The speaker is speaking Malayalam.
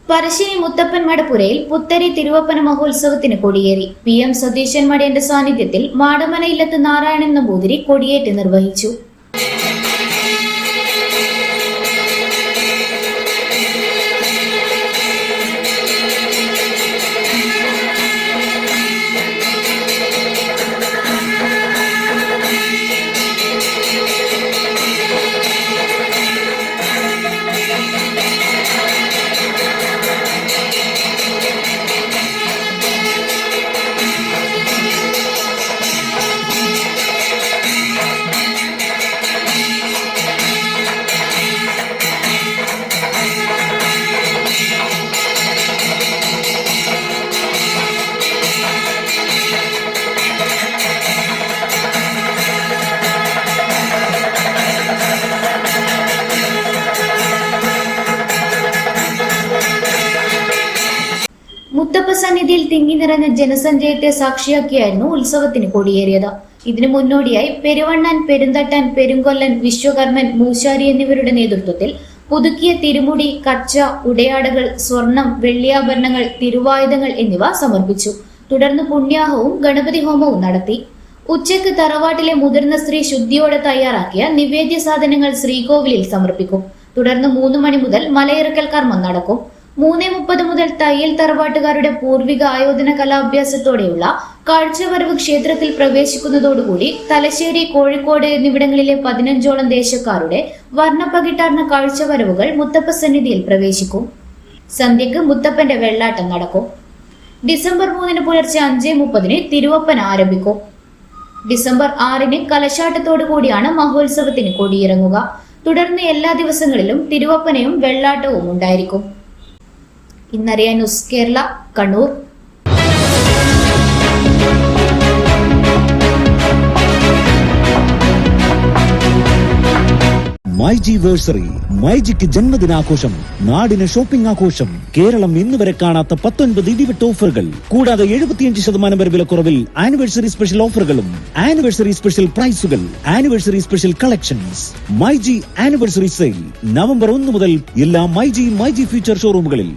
പറശ്ശിനി മുത്തപ്പൻ മടപ്പുരയിൽ പുത്തരി തിരുവപ്പന മഹോത്സവത്തിന് കൊടിയേറി. PM സതീശൻ മടിയന്റെ സാന്നിധ്യത്തിൽ മാടമന ഇല്ലത്ത് നാരായണൻ നമ്പൂതിരി കൊടിയേറ്റ് നിർവഹിച്ചു. മുത്തപ്പ സന്നിധിയിൽ തിങ്ങി നിറഞ്ഞ ജനസഞ്ചയത്തെ സാക്ഷിയാക്കിയായിരുന്നു ഉത്സവത്തിന് കൊടിയേറിയത്. ഇതിനു മുന്നോടിയായി പെരുവണ്ണാൻ, പെരുന്തട്ടാൻ, പെരുങ്കൊല്ലൻ, വിശ്വകർമ്മൻ, മൂശാരി എന്നിവരുടെ നേതൃത്വത്തിൽ പുതുക്കിയ തിരുമുടി, കച്ച, ഉടയാടകൾ, സ്വർണം, വെള്ളിയാഭരണങ്ങൾ, തിരുവായുധങ്ങൾ എന്നിവ സമർപ്പിച്ചു. തുടർന്ന് പുണ്യാഹവും ഗണപതി ഹോമവും നടത്തി. ഉച്ചയ്ക്ക് തറവാട്ടിലെ മുതിർന്ന സ്ത്രീ ശുദ്ധിയോടെ തയ്യാറാക്കിയ നിവേദ്യ സാധനങ്ങൾ ശ്രീകോവിലിൽ സമർപ്പിക്കും. തുടർന്ന് 3 മണി മുതൽ മലയിറക്കൽ കർമ്മം നടക്കും. 3:30 മുതൽ തയ്യൽ തറവാട്ടുകാരുടെ പൂർവിക ആയോധന കലാഭ്യാസത്തോടെയുള്ള കാഴ്ചവരവ് ക്ഷേത്രത്തിൽ പ്രവേശിക്കുന്നതോടുകൂടി തലശ്ശേരി, കോഴിക്കോട് എന്നിവിടങ്ങളിലെ 15ഓളം ദേശക്കാരുടെ വർണ്ണപ്പകിട്ടാർന്ന കാഴ്ചവരവുകൾ മുത്തപ്പ സന്നിധിയിൽ പ്രവേശിക്കും. സന്ധ്യക്ക് മുത്തപ്പന്റെ വെള്ളാട്ടം നടക്കും. ഡിസംബർ 3 പുലർച്ചെ 5:30 തിരുവപ്പന ആരംഭിക്കും. ഡിസംബർ 6 കലശാട്ടത്തോടു കൂടിയാണ് മഹോത്സവത്തിന് കൊടിയിറങ്ങുക. തുടർന്ന് എല്ലാ ദിവസങ്ങളിലും തിരുവപ്പനയും വെള്ളാട്ടവും ഉണ്ടായിരിക്കും. ഇന്നറിയാൻ ന്യൂസ് കേരള, കണ്ണൂർ. മൈജിവേഴ്സറി, മൈജിക്ക് ജന്മദിനാഘോഷം, നാടിന് ഷോപ്പിംഗ് ആഘോഷം. കേരളം ഇന്നുവരെ കാണാത്ത 19 ഇടിവിട്ട് ഓഫറുകൾ, കൂടാതെ 75% വരെ വിലക്കുറവിൽ ആനിവേഴ്സറി സ്പെഷ്യൽ ഓഫറുകളും ആനിവേഴ്സറി സ്പെഷ്യൽ പ്രൈസുകൾ, anniversary special collections. MyG anniversary sale November 1 മുതൽ എല്ലാ മൈജി ഫ്യൂച്ചർ ഷോറൂമുകളിൽ.